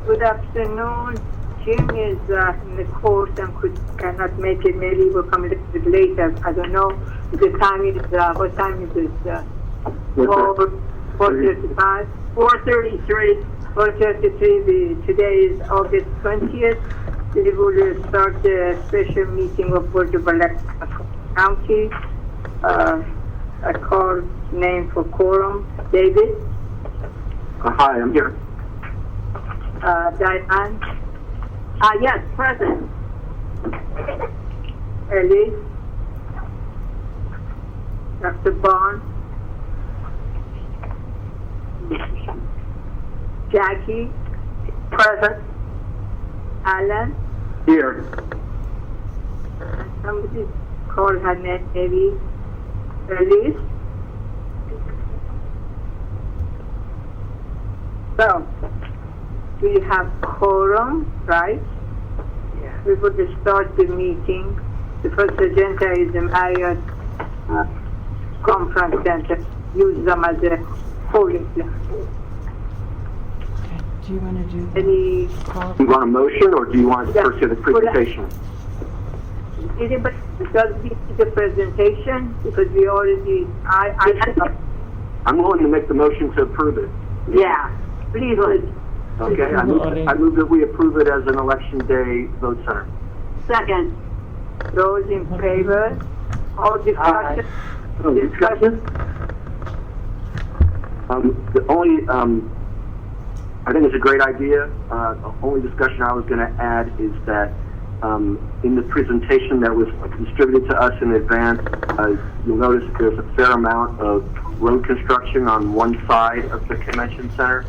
Good afternoon. Jim is in the court and cannot make it. Maybe he will come a little bit later. I don't know. The time is, what time is it? 4:35? 4:33. 4:33. Today is August 20th. We will start the special meeting of Board of Elections County. I call name for quorum. David? Hi, I'm here. Diane? Yes, present. Ellie? Dr. Bond? Jackie? Present. Alan? Here. Somebody call her name, maybe. Elise? So, we have quorum, right? Yeah. We would start the meeting. The first agenda is the Marriott Conference Center. Use them as a polling place. Do you want to do Any? Do you want a motion or do you want to Yeah. pursue the presentation? Anybody does the presentation? Because we already, I'm willing to make the motion to approve it. yeah, please. Okay, I move that we approve it as an election day vote center. Second. Those in favor? All discussion? Discussion? The only, I think it's a great idea. The only discussion I was going to add is that in the presentation that was distributed to us in advance, you'll notice there's a fair amount of road construction on one side of the convention center.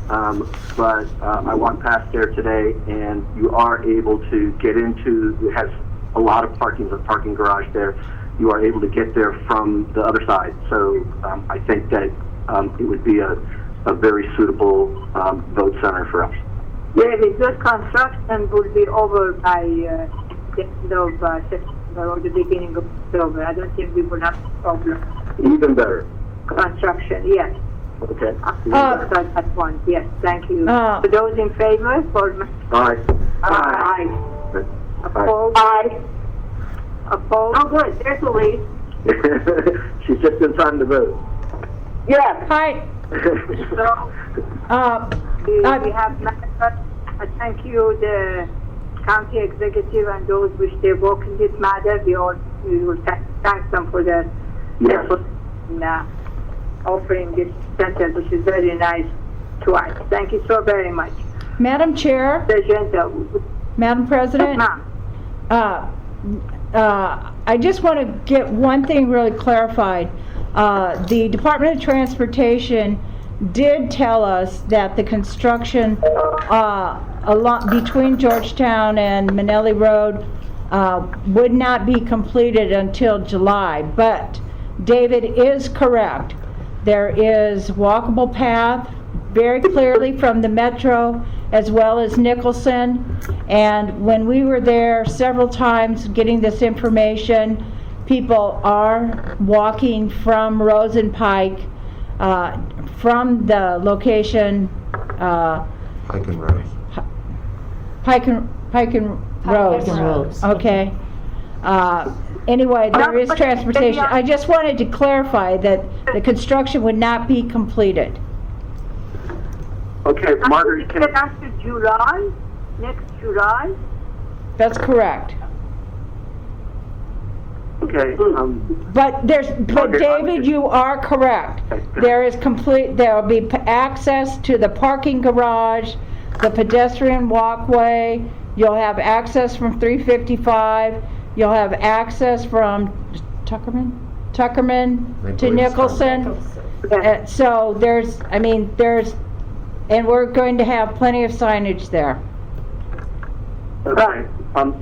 But I walked past there today, and you are able to get into, it has a lot of parking, a parking garage there. You are able to get there from the other side. So I think that it would be a very suitable vote center for us. Yeah, the good construction will be over by the end of September or the beginning of October. I don't think we will have a problem. Even better. Construction, yes. Okay. At once, yes, thank you. For those in favor, for... Aye. Aye. Opposed? Aye. Opposed? Oh, good, there's Elise. She's just in time to vote. Yes. Hi. So, we have, I thank you, the county executive and those which they work in this matter. We will thank them for their effort in offering this center, which is very nice to us. Thank you so very much. Madam Chair, Madam President, I just want to get one thing really clarified. The Department of Transportation did tell us that the construction between Georgetown and Manelli Road would not be completed until July, but David is correct. There is walkable path very clearly from the Metro as well as Nicholson, and when we were there several times getting this information, people are walking from Rosen Pike, from the location, Pike and Rose. Pike and Rose. Okay. Anyway, there is transportation. I just wanted to clarify that the construction would not be completed. Okay, Margaret, can After July, next July? That's correct. okay, But David, you are correct. There will be access to the parking garage, the pedestrian walkway. You'll have access from 355. You'll have access from Tuckerman to Nicholson. So and we're going to have plenty of signage there. okay.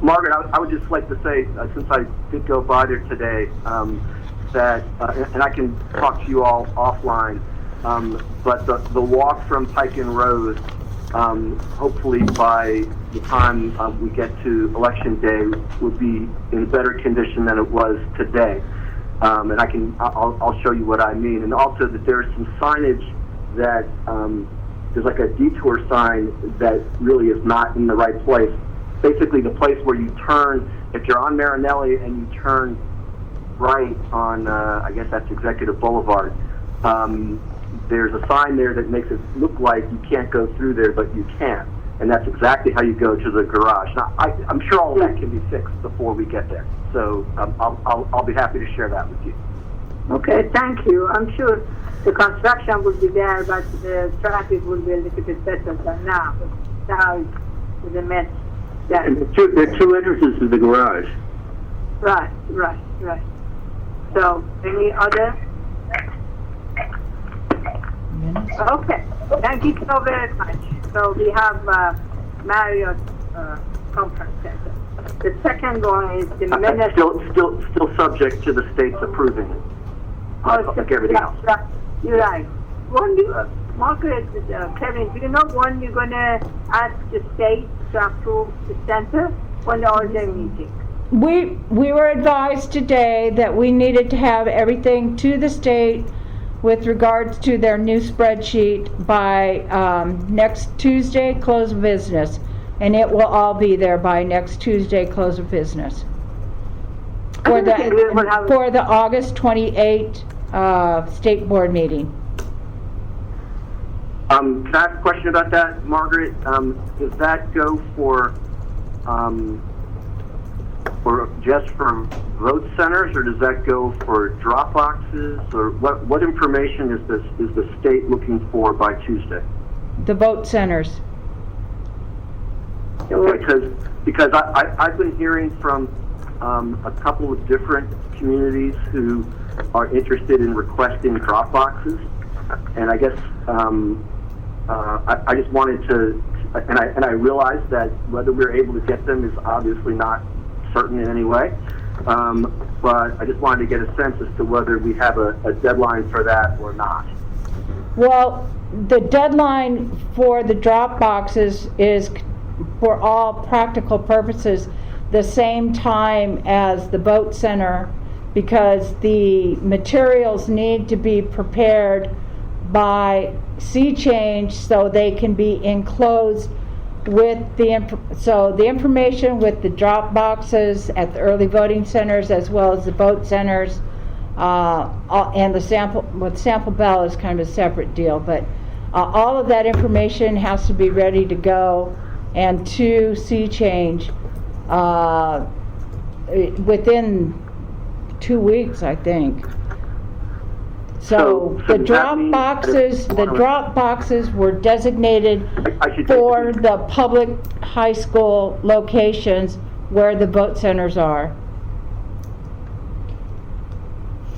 Margaret, I would just like to say, since I did go by there today, that, and I can talk to you all offline, but the walk from Pike and Rose, hopefully by the time we get to Election Day, will be in better condition than it was today. And I'll show you what I mean. And also that there's some signage that there's like a detour sign that really is not in the right place. Basically, the place where you turn, if you're on Marinelli and you turn right on, I guess that's Executive Boulevard, there's a sign there that makes it look like you can't go through there, but you can. And that's exactly how you go to the garage. Now, I'm sure all of that can be fixed before we get there. So I'll be happy to share that with you. Okay, thank you. I'm sure the construction will be there, but the traffic will be a little bit better than now. Now it's a mess. Yeah. And there are two entrances to the garage. Right. So, any other? Okay, thank you so very much. So we have Marriott Conference Center. The second one is the minutes. Still subject to the states approving it. Like everything else. Right. You're right. Margaret, Kevin, do you know when you're going to ask the state to approve the center? When are they meeting? We were advised today that we needed to have everything to the state with regards to their new spreadsheet by next Tuesday, close of business. And it will all be there by next Tuesday, close of business. For the August 28 State Board meeting. Can I ask a question about that, Margaret? Does that go for just for vote centers, or does that go for drop boxes, or what information is the state looking for by Tuesday? The vote centers. Because I've been hearing from a couple of different communities who are interested in requesting drop boxes, and I guess I just wanted to, and I realized that whether we're able to get them is obviously not certain in any way, but I just wanted to get a sense as to whether we have a deadline for that or not. Well, the deadline for the drop boxes is, for all practical purposes, the same time as the vote center, because the materials need to be prepared by sea change so they can be enclosed with the information with the drop boxes at the early voting centers as well as the vote centers, and the sample ballot is kind of a separate deal, but all of that information has to be ready to go and to sea change within 2 weeks, I think. So the drop boxes were designated for the public high school locations where the vote centers are.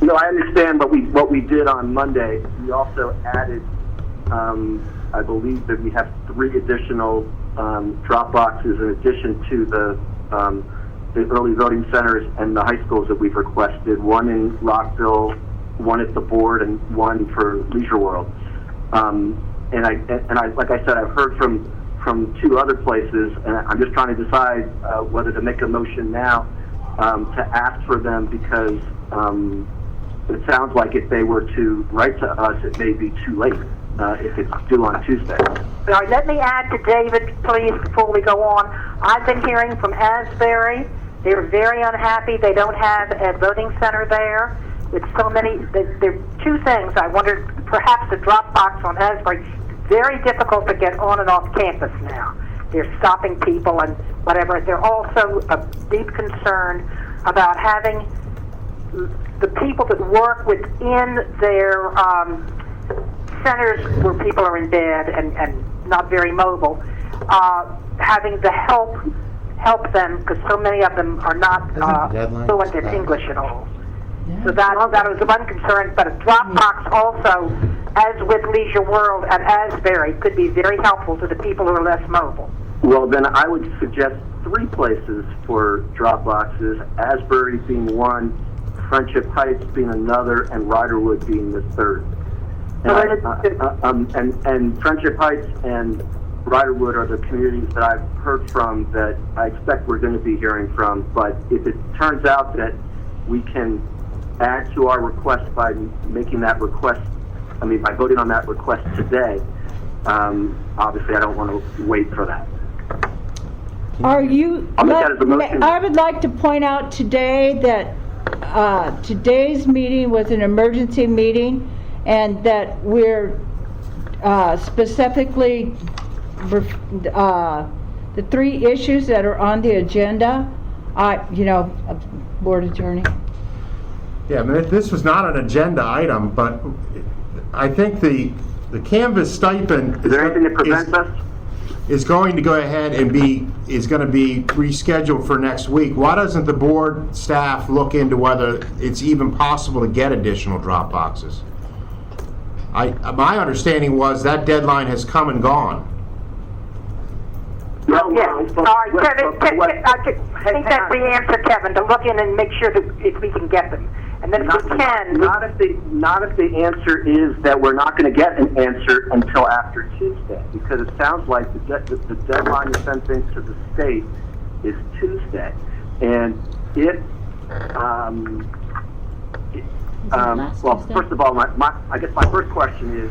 No, I understand, but what we did on Monday, we also added, I believe that we have 3 additional drop boxes in addition to the early voting centers and the high schools that we've requested. One in Rockville, one at the board, and one for Leisure World. And I, like I said, I've heard from 2 other places, and I'm just trying to decide whether to make a motion now to ask for them, because it sounds like if they were to write to us, it may be too late if it's due on Tuesday. All right, let me add to David, please, before we go on. I've been hearing from Asbury. They're very unhappy. They don't have a voting center there. With so many, there are 2 things. I wondered, perhaps the drop box on Asbury, very difficult to get on and off campus now. They're stopping people and whatever. They're also a deep concern about having the people that work within their centers where people are in bed and not very mobile, having the help them, because so many of them are not fluent in English at all. Yeah. So that was one concern, but a drop box also, as with Leisure World and Asbury, could be very helpful to the people who are less mobile. Well, then I would suggest 3 places for drop boxes, Asbury being one, Friendship Heights being another, and Riderwood being the 3rd. And Friendship Heights and Riderwood are the communities that I've heard from that I expect we're going to be hearing from. But if it turns out that we can add to our request by making that request, by voting on that request today, obviously I don't want to wait for that. Are you, I'll make that as a motion. I would like to point out today that today's meeting was an emergency meeting, and that we're specifically, the 3 issues that are on the agenda, Board Attorney. Yeah, I mean, this was not an agenda item, but I think the Canvas stipend Is there anything that prevents us? is going to go ahead and is going to be rescheduled for next week. Why doesn't the board staff look into whether it's even possible to get additional drop boxes? My understanding was that deadline has come and gone. Yes, all right, Kevin, I think that's the answer, Kevin, to look in and make sure that if we can get them. And then if we can... Not if the answer is that we're not going to get an answer until after Tuesday, because it sounds like the deadline to send things to the state is Tuesday. And well, first of all, I guess my first question is,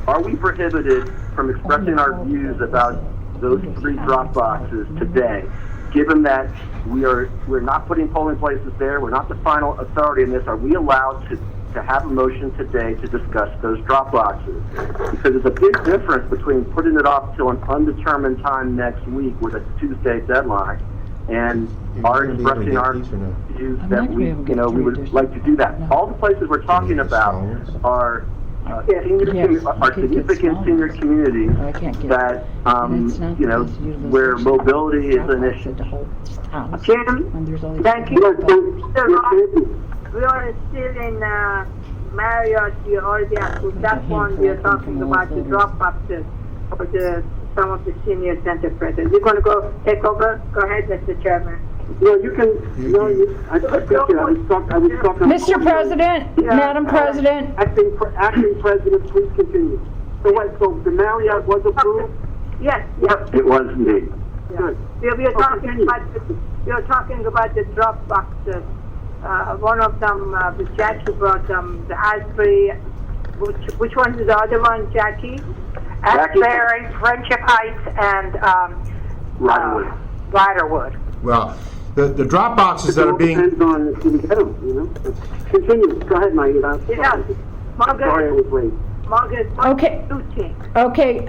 are we prohibited from expressing our views about those 3 drop boxes today, given that we're not putting polling places there, we're not the final authority in this? Are we allowed to have a motion today to discuss those drop boxes? Because there's a big difference between putting it off till an undetermined time next week with a Tuesday deadline and our expressing our views that we would like to do that. All the places we're talking about are significant senior communities that, where mobility is an issue. Jim, thank you. We are still in Marriott. We already approved that one. We are talking about the drop boxes for some of the senior center presidents. You're going to go take over? Go ahead, Mr. Chairman. No, you can, I was talking. Mr. President, Madam President, Acting President, please continue. So the Marriott was approved? Yes. It was indeed. Good. We are talking about the drop boxes. One of them, Jackie brought them, the Asbury. Which one is the other one, Jackie? Asbury, Friendship Heights, and Riderwood. Well, the drop boxes that are being... Depends on if you can get them, Continue. Go ahead, Mike. Sorry I was late. Margaret, Okay. what do you think? Okay,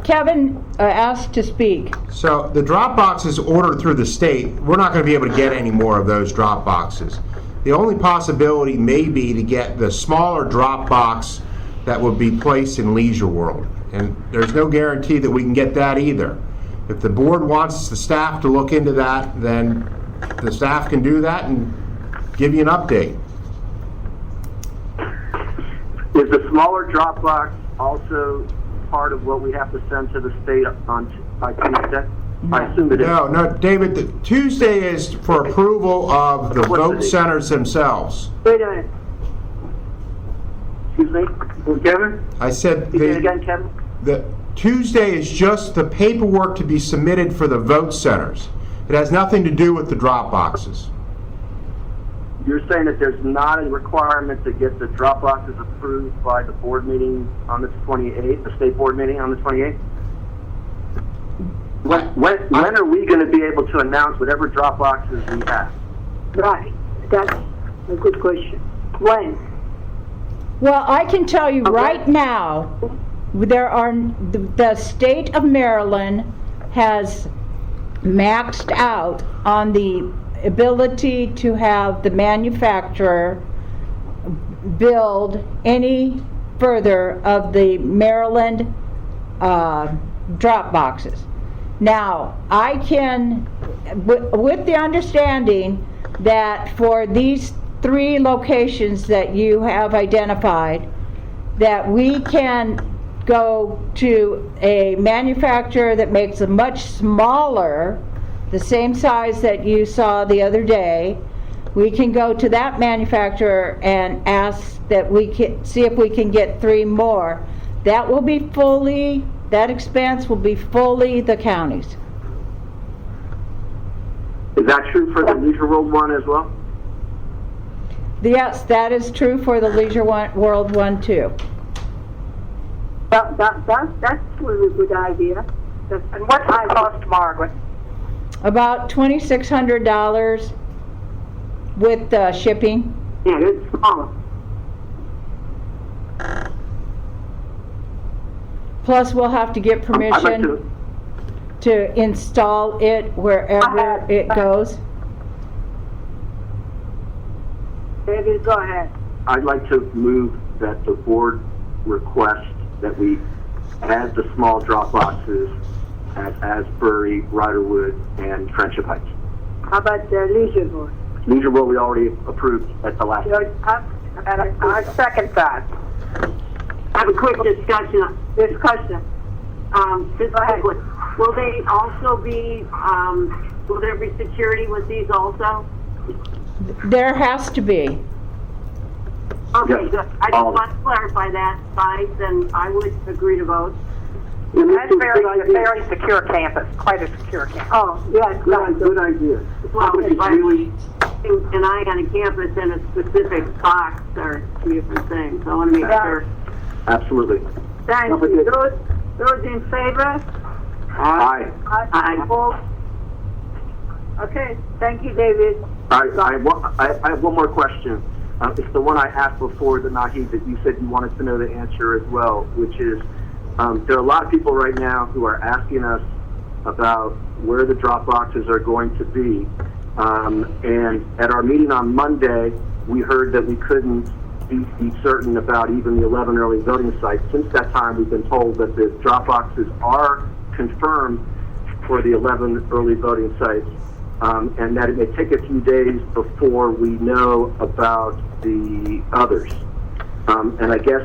Kevin asked to speak. So the drop boxes ordered through the state, we're not going to be able to get any more of those drop boxes. The only possibility may be to get the smaller drop box that would be placed in Leisure World. And there's no guarantee that we can get that either. If the board wants the staff to look into that, then the staff can do that and give you an update. Is the smaller drop box also part of what we have to send to the state by Tuesday? I assume it is. No, David, Tuesday is for approval of the vote centers themselves. Wait a minute. Excuse me? Kevin? I said Say it again, Kevin? the Tuesday is just the paperwork to be submitted for the vote centers. It has nothing to do with the drop boxes. You're saying that there's not a requirement to get the drop boxes approved by the board meeting on the 28th, the state board meeting on the 28th? When are we going to be able to announce whatever drop boxes we have? Right. That's a good question. When? Well, I can tell you right now, the state of Maryland has maxed out on the ability to have the manufacturer build any further of the Maryland drop boxes. Now, I can, with the understanding that for these 3 locations that you have identified, that we can go to a manufacturer that makes a much smaller, the same size that you saw the other day. We can go to that manufacturer and ask that we can see if we can get 3 more. That will be fully, that expense will be fully the county's. Is that true for the Leisure World one as well? Yes, that is true for the Leisure World one too. That's really a good idea. And what's the cost, Margaret? About $2,600 with shipping. Yeah, it's smaller. Plus, we'll have to get I'd like permission to install it wherever it goes. David, go ahead. I'd like to move that the board request that we add the small drop boxes at Asbury, Riderwood, and Friendship Heights. How about the leisure board? Leisure World we already approved at the last. And I second that. I have a quick discussion. Specifically, will they also be, will there be security with these also? There has to be. Okay, Yes. good. I just want to clarify that, then I would agree to vote. Asbury is a very secure campus, quite a secure campus. Oh, yes, Good idea. Well, if I really an eye on a campus and a specific box are two different things. I want to make sure. Absolutely. thank you. Those in favor? Aye. Aye. Opposed? Okay, thank you, David. I have one more question. It's the one I asked before, the Nahid, that you said you wanted to know the answer as well, which is, there are a lot of people right now who are asking us about where the drop boxes are going to be. And at our meeting on Monday, we heard that we couldn't be certain about even the 11 early voting sites. Since that time, we've been told that the drop boxes are confirmed for the 11 early voting sites, and that it may take a few days before we know about the others. And I guess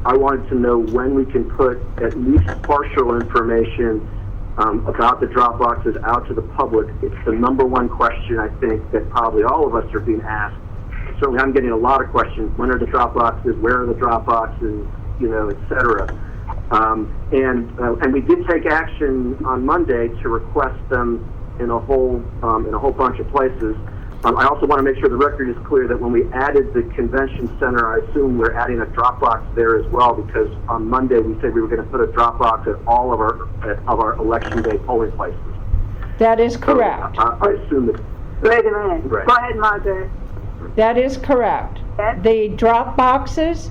I wanted to know when we can put at least partial information about the drop boxes out to the public. It's the number one question, I think, that probably all of us are being asked. Certainly I'm getting a lot of questions. When are the drop boxes? Where are the drop boxes? You know, et cetera. And we did take action on Monday to request them in a whole bunch of places. I also want to make sure the record is clear that when we added the convention center, I assume we're adding a drop box there as well, because on Monday we said we were going to put a drop box at all of our election day polling places. That is correct. So, I assume that. Wait a minute. Right. Go ahead, Margaret. That is correct. Yes? The drop boxes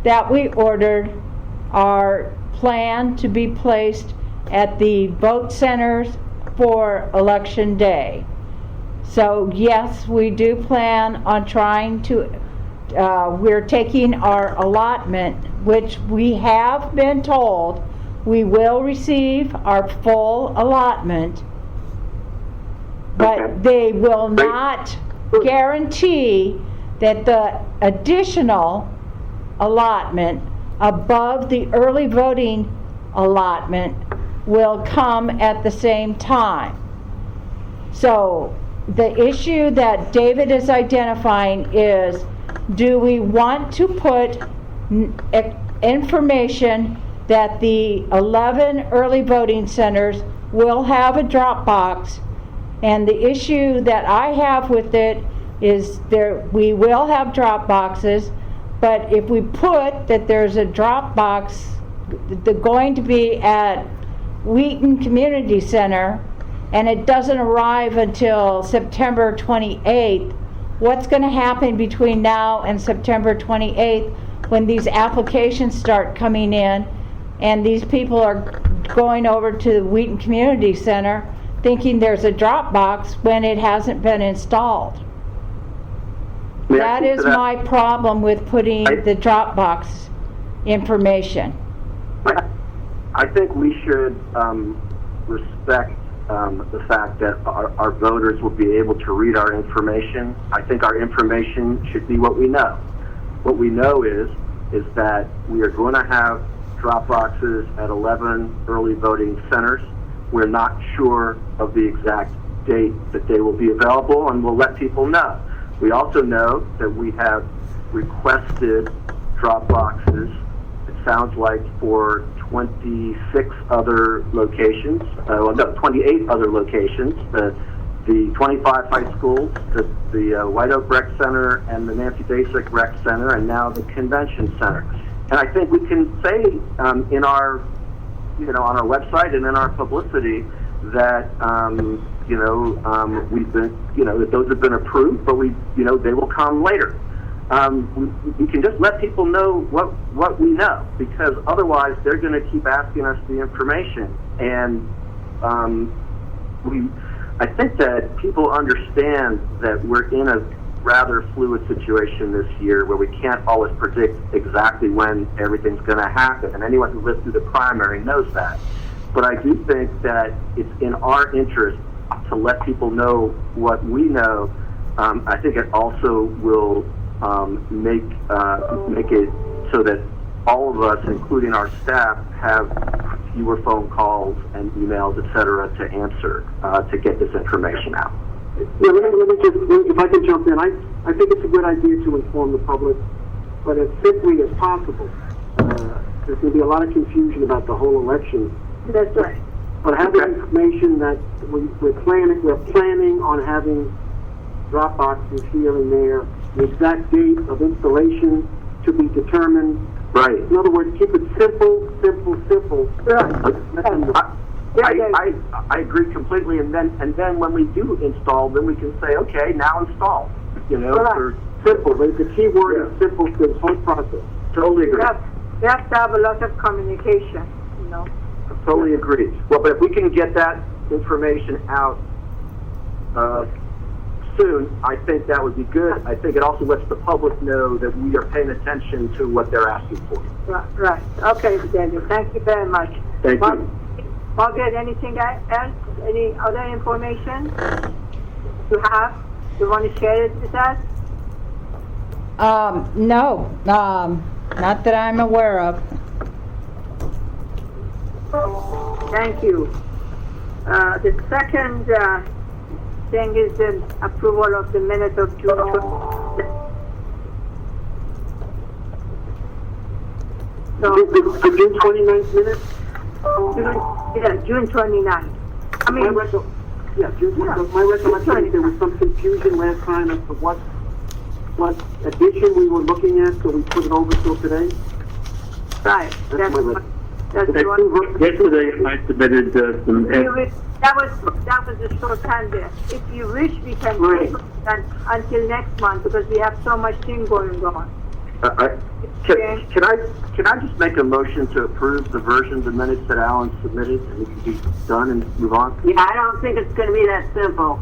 that we ordered are planned to be placed at the vote centers for election day. So yes, we do plan on trying to, we're taking our allotment, which we have been told we will receive our full allotment, but Okay. they will not guarantee that the additional allotment above the early voting allotment will come at the same time. So the issue that David is identifying is, do we want to put information that the 11 early voting centers will have a drop box? And the issue that I have with it is we will have drop boxes, but if we put that there's a drop box going to be at Wheaton Community Center, and it doesn't arrive until September 28th, what's going to happen between now and September 28th when these applications start coming in and these people are going over to the Wheaton Community Center thinking there's a drop box when it hasn't been installed? May I That speak is to that? my problem with putting the drop box information. I think we should respect the fact that our voters will be able to read our information. I think our information should be what we know. What we know is that we are going to have drop boxes at 11 early voting centers. We're not sure of the exact date that they will be available, and we'll let people know. We also know that we have requested drop boxes, it sounds like, for 26 other locations, 28 other locations, the 25 high schools, the White Oak Rec Center and the Nancy Basic Rec Center, and now the Convention Center. And I think we can say in our, on our website and in our publicity that, we've been, that those have been approved, but they will come later. We can just let people know what we know, because otherwise they're going to keep asking us the information. And I think that people understand that we're in a rather fluid situation this year where we can't always predict exactly when everything's going to happen. And anyone who lived through the primary knows that. But I do think that it's in our interest to let people know what we know. I think it also will make it so that all of us, including our staff, have fewer phone calls and emails, etc., to answer to get this information out. Yeah, let me just, if I can jump in, I think it's a good idea to inform the public, but as simply as possible. There's going to be a lot of confusion about the whole election. That's right. But having information that we're planning on having drop boxes here and there, the exact date of installation to be determined. Right. In other words, keep it simple. Right. I agree completely, and then when we do install, then we can say, okay, now install. Or simple. The key word is simple to this whole process. Totally agree. We have to have a lot of communication, Totally agree. Well, but if we can get that information out soon, I think that would be good. I think it also lets the public know that we are paying attention to what they're asking for. Right. Okay, Daniel. Thank you very much. Thank you. Margaret, anything else? Any other information you have? You want to share it with us? No, not that I'm aware of. Thank you. The second thing is the approval of the minutes of June 20. The June 29th minutes? June 29th. I mean, My recollection is there was some confusion last time as to what addition we were looking at, so we put it over till today. right. That's my That's the one. Yesterday, I submitted some. That was a short time there. If you wish, we can Right. take it until next month because we have so much thing going on. Can I just make a motion to approve the version of the minutes that Alan submitted, and we can be done and move on? Yeah, I don't think it's gonna be that simple.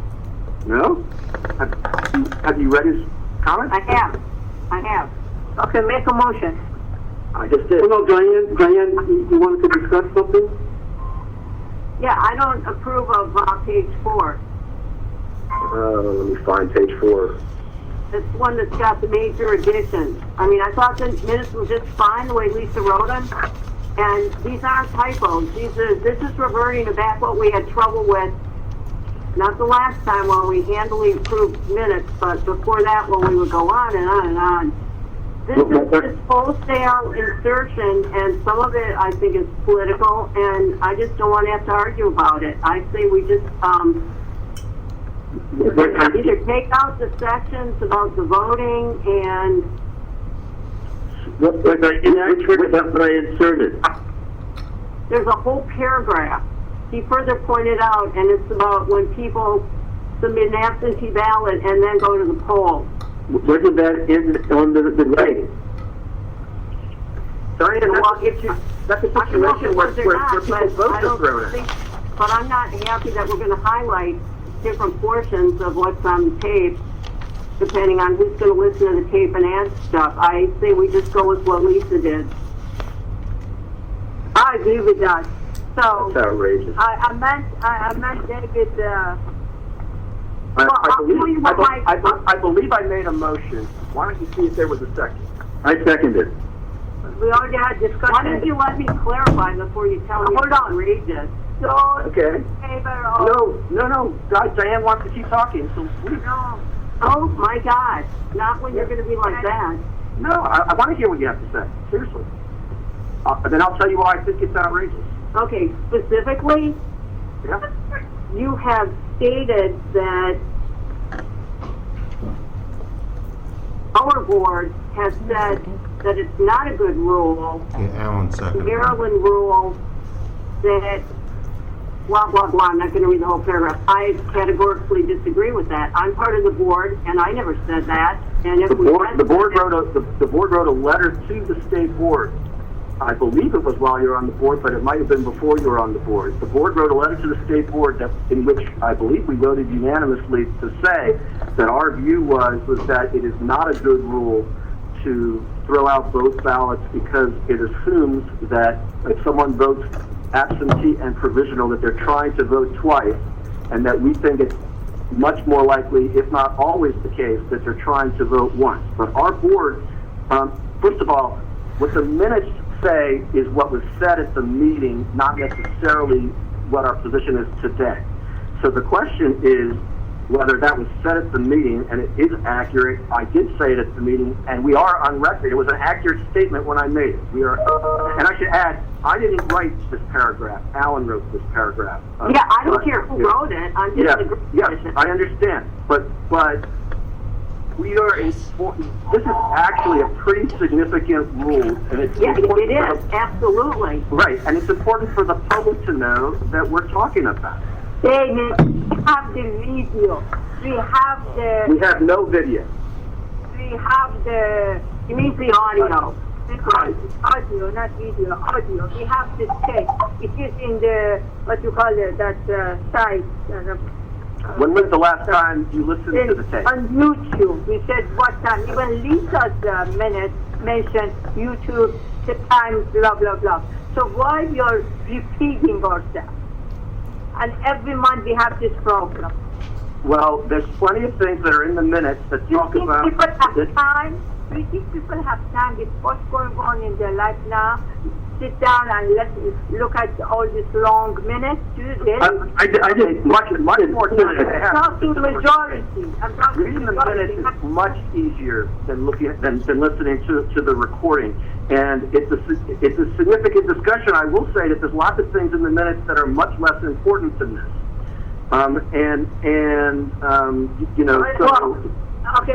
No? Have you read his comment? I have. Okay, make a motion. I just did. No, Diane, you wanted to discuss something? Yeah, I don't approve of page 4. Let me find page 4. It's one that's got the major additions. I mean, I thought the minutes were just fine the way Lisa wrote them. And these aren't typos. This is reverting to back what we had trouble with, not the last time when we handily approved minutes, but before that when we would go on and on and on. This is just wholesale insertion, and some of it I think is political, and I just don't want to have to argue about it. I say we just either take out the sections about the voting and What I inserted. there's a whole paragraph. He further pointed out, and it's about when people submit an absentee ballot and then go to the poll. Wasn't that on the right? Diane, that's a I don't know if situation it where was or not, people but vote I to don't throw it. think, but I'm not happy that we're going to highlight different portions of what's on the tape, depending on who's going to listen to the tape and add stuff. I say we just go with what Lisa did. I agree with that. So That's outrageous. I meant David. I believe I made a motion. Why don't you see if there was a second? I seconded. We already had discussion. Why don't you let me clarify before you tell me Hold on. read this? So, Okay. in favor of No. Diane wants to keep talking, so please. no. Oh my God! Not when you're going to be like that. No, I want to hear what you have to say. Seriously. Then I'll tell you why I think it's outrageous. Okay, specifically, Yeah? you have stated that our board has said that it's not a good rule. Yeah, Alan second. Maryland rule that blah, blah, blah. I'm not going to read the whole paragraph. I categorically disagree with that. I'm part of the board, and I never said that. And if The we board, had the board said wrote a, the board wrote a letter to the state board. I believe it was while you were on the board, but it might have been before you were on the board. The board wrote a letter to the state board that, in which I believe we voted unanimously to say that our view was that it is not a good rule to throw out both ballots because it assumes that if someone votes absentee and provisional, that they're trying to vote twice, and that we think it's much more likely, if not always the case, that they're trying to vote once. But our board, first of all, what the minutes say is what was said at the meeting, not necessarily what our position is today. So the question is whether that was said at the meeting, and it is accurate. I did say it at the meeting, and we are on record. It was an accurate statement when I made it. We are, and I should add, I didn't write this paragraph. Alan wrote this paragraph. yeah, I don't care who wrote it. I'm just Yes, agreeing. I understand. But we are important. This is actually a pretty significant rule, and it's Yeah, important it for is, the- absolutely. right, and it's important for the public to know that we're talking about. David, we have the video. We have We the, have no video. we have the, You mean the audio? audio, not video, audio. We have the tape. It is in the, what you call it, that site. When was the last time you listened to the tape? On YouTube, we said what time. Even Lisa's minute mentioned YouTube, the time, blah, blah, blah. So why you're repeating ourselves? And every month we have this problem. Well, there's plenty of things that are in the minutes that Do you talk think about people have this. time? Do you think people have time with what's going on in their life now? Sit down and let's look at all these long minutes. Do this. I did much more time than they I'm have. talking majority. I'm talking Reading the minutes majority. is much easier than than listening to the recording, and it's a significant discussion. I will say that there's lots of things in the minutes that are much less important than this, you know. Okay,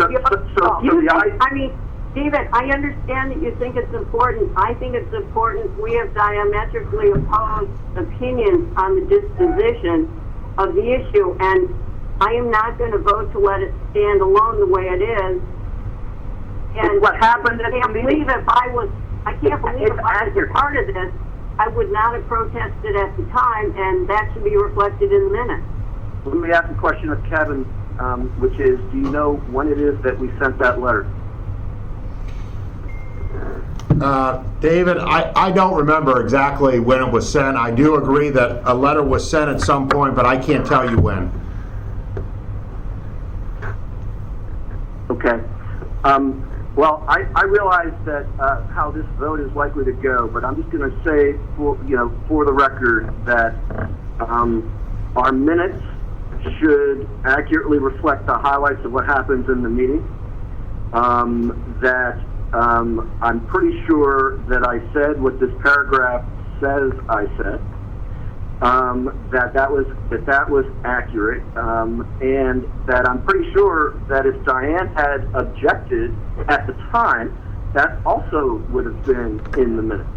I mean, David, I understand that you think it's important. I think it's important. We have diametrically opposed opinions on the disposition of the issue, and I am not going to vote to let it stand alone the way it is. And What happened at I can't the believe meeting? if I was a part of this, I would not have protested at the time, and that should be reflected in the minutes. Let me ask a question of Kevin, which is, do you know when it is that we sent that letter? David, I don't remember exactly when it was sent. I do agree that a letter was sent at some point, but I can't tell you when. Okay. Well, I realize that how this vote is likely to go, but I'm just going to say, for the record, that our minutes should accurately reflect the highlights of what happens in the meeting. That I'm pretty sure that I said what this paragraph says I said. That was accurate, and that I'm pretty sure that if Diane had objected at the time, that also would have been in the minutes.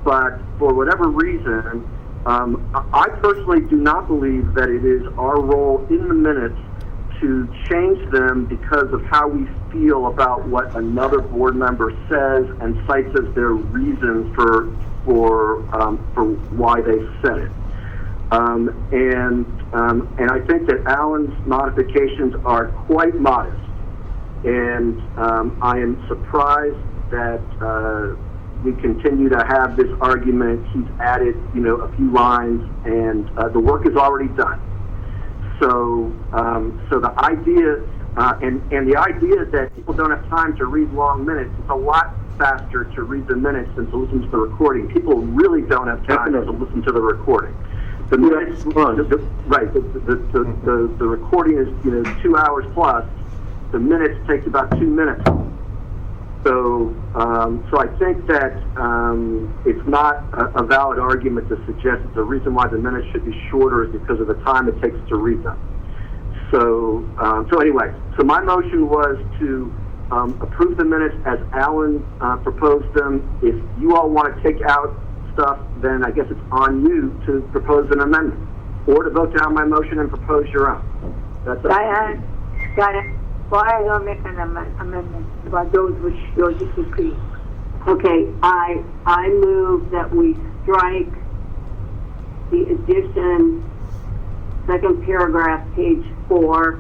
But for whatever reason, I personally do not believe that it is our role in the minutes to change them because of how we feel about what another board member says and cites as their reasons for why they said it. And I think that Alan's modifications are quite modest, and I am surprised that we continue to have this argument. He's added, a few lines, and the work is already done. So the idea, and the idea that people don't have time to read long minutes, it's a lot faster to read the minutes than to listen to the recording. People really don't have time to listen to the recording. The minutes, right? The recording is 2 hours plus. The minutes takes about 2 minutes. So I think that it's not a valid argument to suggest that the reason why the minutes should be shorter is because of the time it takes to read them. So anyway, so my motion was to approve the minutes as Alan proposed them. If you all want to take out stuff, then I guess it's on you to propose an amendment, or to vote down my motion and propose your own. That's up to you. Diane, why don't make an amendment about those which you disagree? Okay, I move that we strike the addition, second paragraph, page 4.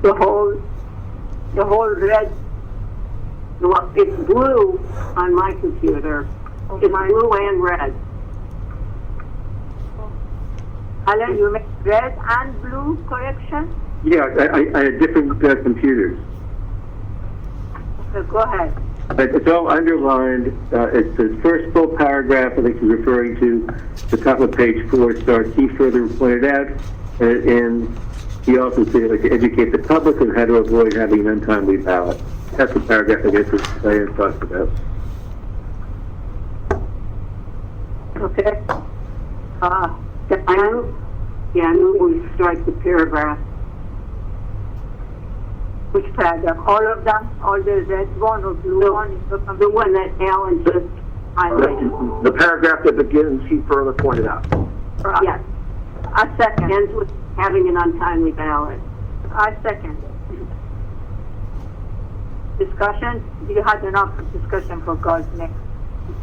The whole red, Well, it's blue on my computer. It's blue and red. Alan, you make red and blue correction? Yeah, I had different computers. Okay, go ahead. But it's all underlined. It's the first full paragraph, I think he's referring to, the top of page 4 starts, he further pointed out, and he also said, like, to educate the public on how to avoid having an untimely ballot. That's the paragraph I guess that Diane talked about. Okay. I move we strike the paragraph. Which paragraph? All of them? All the red one or blue one? The one that Alan just highlighted. The paragraph that begins, he further pointed out. Right. Yes, I second. ends with having an untimely ballot. I second. Discussion? You had enough discussion for God's sake.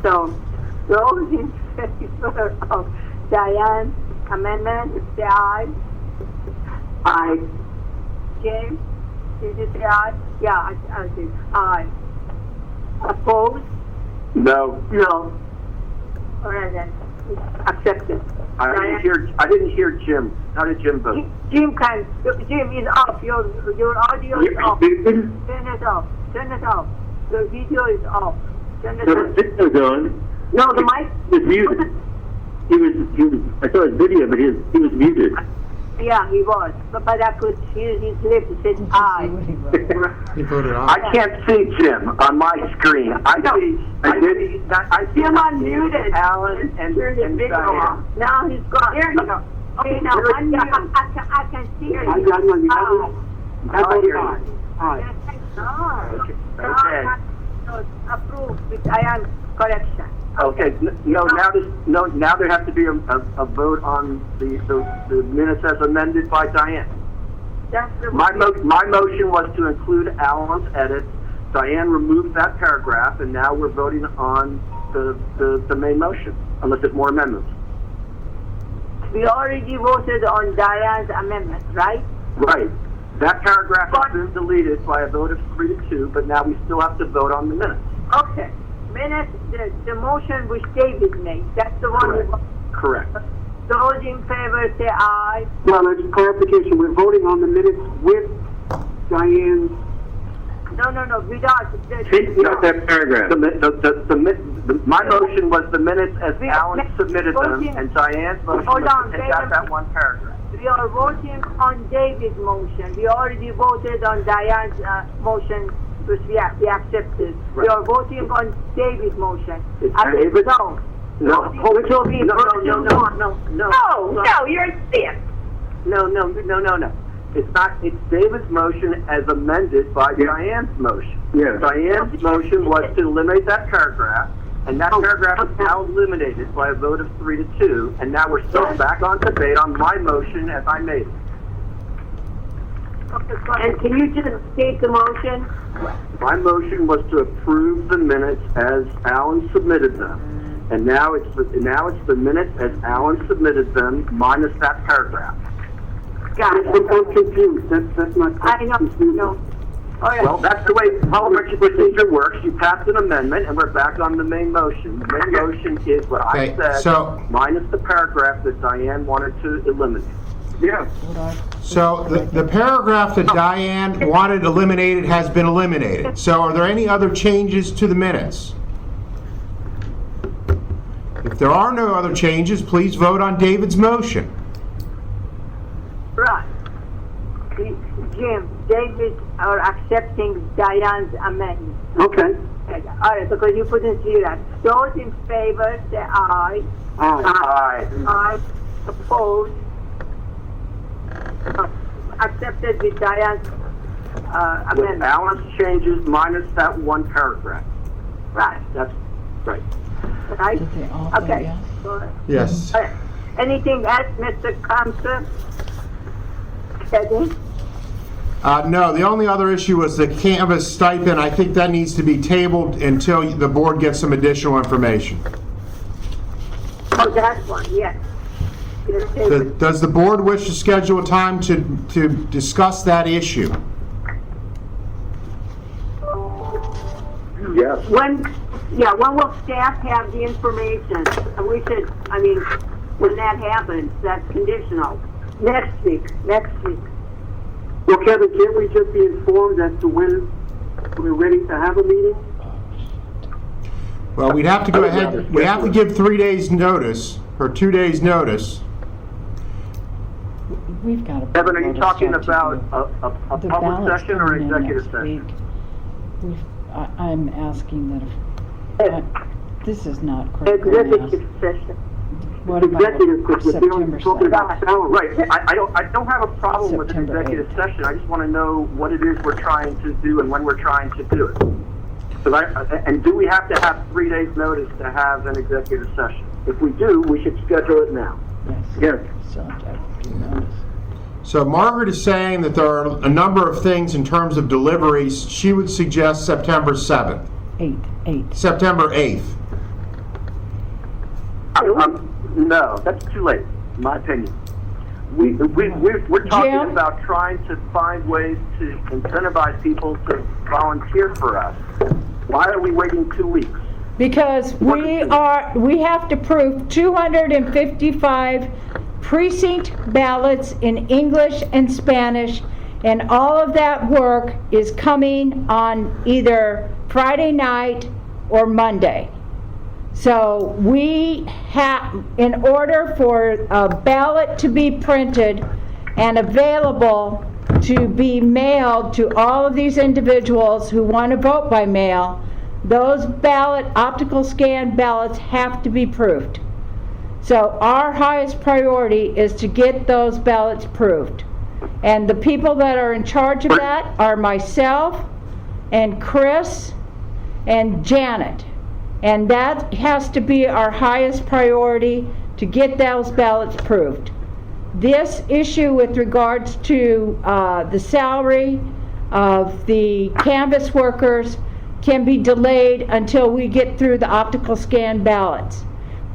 So, those in favor of Diane's amendment, say aye. Aye. James, did you say aye? Yeah, I did. Aye. Opposed? No, No. All right then. It's accepted. I didn't hear Jim. How did Jim vote? Jim is off. Your audio is off. Turn it off. Turn it off. The video is off. Turn it No, off. the video was on. No, the mic. He was muted. He was, I saw his video, but he was muted. Yeah, he was. But I could hear his lips. It said aye. He voted aye. I can't see Jim on my screen. I see Jim unmuted. Alan and Turn the video Diane. off. Now he's gone. There you go. Okay, now unmute. I can see you. I voted aye. Aye. Okay. Approved with Diane's correction. Okay, now there has to be a vote on the minutes as amended by Diane. That's the My motion was to include Alan's edits. Diane removed that paragraph, and now we're voting on the main motion, unless there's more amendments. We already voted on Diane's amendment, right? Right. That paragraph has been deleted by a vote of 3-2, but now we still have to vote on the minutes. Okay. Minutes, the motion which David made, that's the one. Correct. Those in favor say aye. Well, there's clarification. We're voting on the minutes with Diane's. No, without. Take out that paragraph. My motion was the minutes as We- Alan submitted them, voting- and Diane's motion Hold was on, to take wait a out that one paragraph. We are voting on David's motion. We already voted on Diane's motion, which we accepted. We Right. are voting on David's motion. It's I think David- no. No, Which will be no, version one. no. No, you're stiff. No. It's not, it's David's motion as amended by Diane's motion. Yeah. Diane's motion was to eliminate that paragraph, and that paragraph is now eliminated by a vote of 3-2, and now we're still back on debate on my motion as I made it. And can you just state the motion? My motion was to approve the minutes as Alan submitted them. And now it's the minutes as Alan submitted them minus that paragraph. Got it. I'm confused. That's not. I know. All right. Well, that's the way parliamentary procedure works. You pass an amendment, and we're back on the main motion. The main motion is what I Okay, said, so- minus the paragraph that Diane wanted to eliminate. Yeah. So the paragraph that Diane wanted eliminated has been eliminated. So are there any other changes to the minutes? If there are no other changes, please vote on David's motion. Right. Jim, David are accepting Diane's amendment. Okay. All right, because you couldn't see that. Those in favor say aye. Aye. Aye. Aye. Opposed? accepted with Diane's With amendment. Alan's changes minus that one paragraph. Right, That's right. right? Did they all vote Okay. yes? So, Yes. anything else, Mr. Council? Eddie? No, the only other issue was the canvas stipend. I think that needs to be tabled until the board gets some additional information. Oh, that one, yes. Yes, Does the board wish to schedule a time to discuss that issue? Yes. When will staff have the information? We should, I mean, when that happens, that's conditional. Next week. Well, Kevin, can't we just be informed as to when we're ready to have a meeting? Well, we'd have to go ahead, we have to give 3 days' notice, or 2 days' notice. We've got a. Kevin, are you lot of talking stuff to about do. a The public ballot's session or coming in executive next session? week. I'm asking that if, this is not correct. Executive session. What about Executive, because we're September talking 7th? about salary. Right, I don't have a problem with an September executive 8th. session, I just want to know what it is we're trying to do and when we're trying to do it. And do we have to have 3 days' notice to have an executive session? If we do, we should schedule it now. Yes. So, do notice. So Margaret is saying that there are a number of things in terms of deliveries. She would suggest September 7th, 8th. September 8th. No, that's too late, in my opinion. We're talking Jim? about trying to find ways to incentivize people to volunteer for us. Why are we waiting 2 weeks? Because we have to prove 255 precinct ballots in English and Spanish, and all of that work is coming on either Friday night or Monday. So we have, in order for a ballot to be printed and available to be mailed to all of these individuals who want to vote by mail, those optical scan ballots have to be proofed. So our highest priority is to get those ballots proved. And the people that are in charge of that are myself and Chris and Janet. And that has to be our highest priority, to get those ballots proved. This issue with regards to the salary of the canvas workers can be delayed until we get through the optical scan ballots.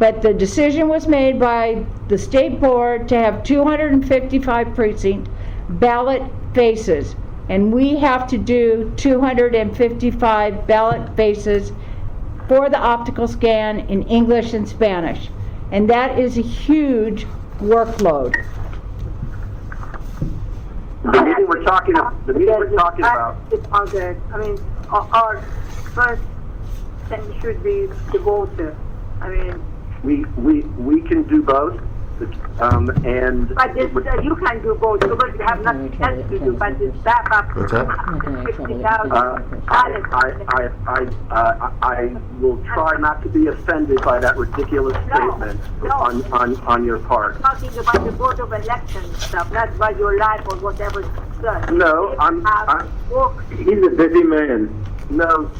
But the decision was made by the state board to have 255 precinct ballot faces. And we have to do 255 ballot faces for the optical scan in English and Spanish. And that is a huge workload. The meeting we're talking about, It's all good. I mean, our first thing should be the voter. I mean, we can do both, and but this, you can do both because you have nothing else to do, but this backup. What's that? 50,000 I will try not to be offended by that ridiculous statement on your part. Talking about the Board of Elections stuff, not about your life or whatever. No, He's a busy man. No,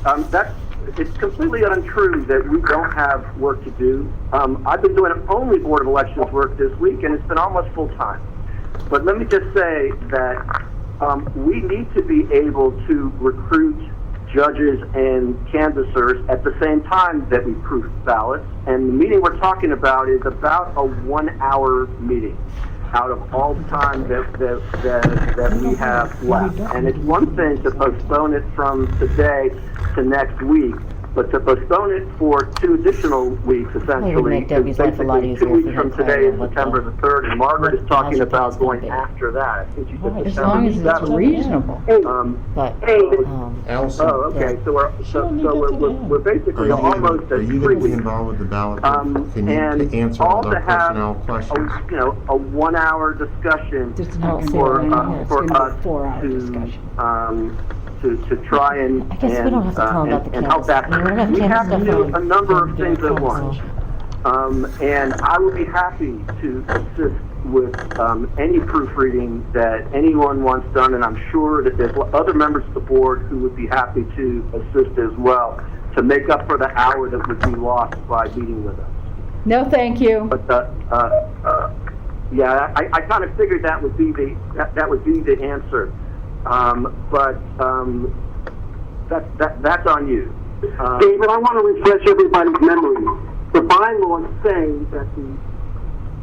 it's completely untrue that we don't have work to do. I've been doing only Board of Elections work this week, and it's been almost full time. But let me just say that we need to be able to recruit judges and canvassers at the same time that we proof ballots. And the meeting we're talking about is about a 1 hour meeting out of all the time that we have left. And it's one thing to postpone it from today to next week, but to postpone it for 2 additional weeks, essentially, make Debbie's is life a lot basically 2 easier weeks for from her today clarity is on what September the 3rd, and Margaret is talking how's about it gonna going be. after that. I think she said As September long as it's 7th. reasonable. But, Allison, Oh, okay, so we're basically almost are at you 3 going to be weeks. involved with the ballot? Can And you answer all all to the have, personnel questions? a 1 hour discussion It's not for gonna be 1 hour, it's for gonna be a us 4-hour discussion. to try and I guess we don't have to tell them about the and help canvas. that. I mean, we're gonna have We canvas have to stuff do on- a number of things at once. And I would be happy to assist with any proofreading that anyone wants done, and I'm sure that there's other members of the board who would be happy to assist as well, to make up for the hour that would be lost by meeting with us. No, thank you. But yeah, I kind of figured that would be the answer. That's on you. David, I want to refresh everybody's memory. The bylaws say that the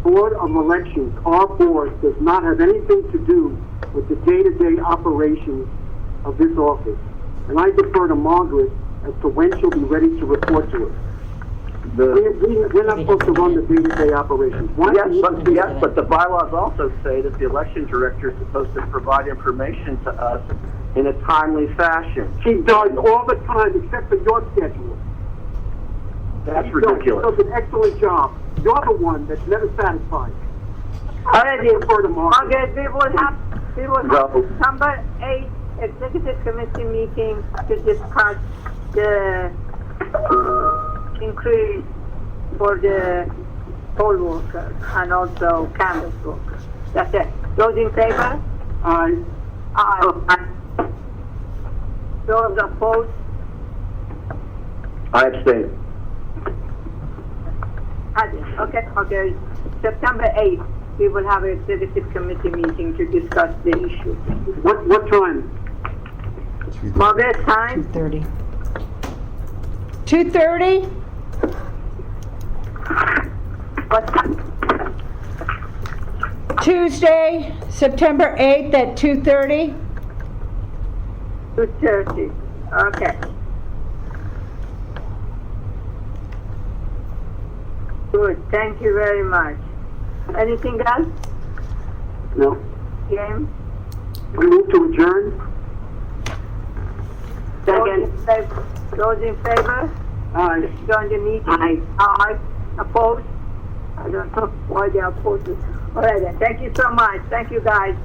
Board of Elections, our board, does not have anything to do with the day-to-day operations of this office. And I defer to Margaret as to when she'll be ready to report to us. We're not supposed to run the day-to-day operations. Yes, but the bylaws also say that the election director is supposed to provide information to us in a timely fashion. She does all the time, except for your schedule. That's ridiculous. She does an excellent job. You're the one that's never satisfied. Already, Defer to Margaret. we will have No. September 8th executive committee meeting to discuss the increase for the poll workers and also canvas workers. That's it. Those in favor? Aye. Aye. Those opposed? I abstain. Okay. September 8th, we will have an executive committee meeting to discuss the issue. What time? Margaret, time? 2:30. 2:30? What time? Tuesday, September 8th at 2:30? 2:30. Okay. Good, thank you very much. Anything else? No. James? We move to adjourn? Second. Those in favor? Aye. Join the meeting? Aye. Opposed? I don't know why they are opposed. All right then, thank you so much. Thank you guys.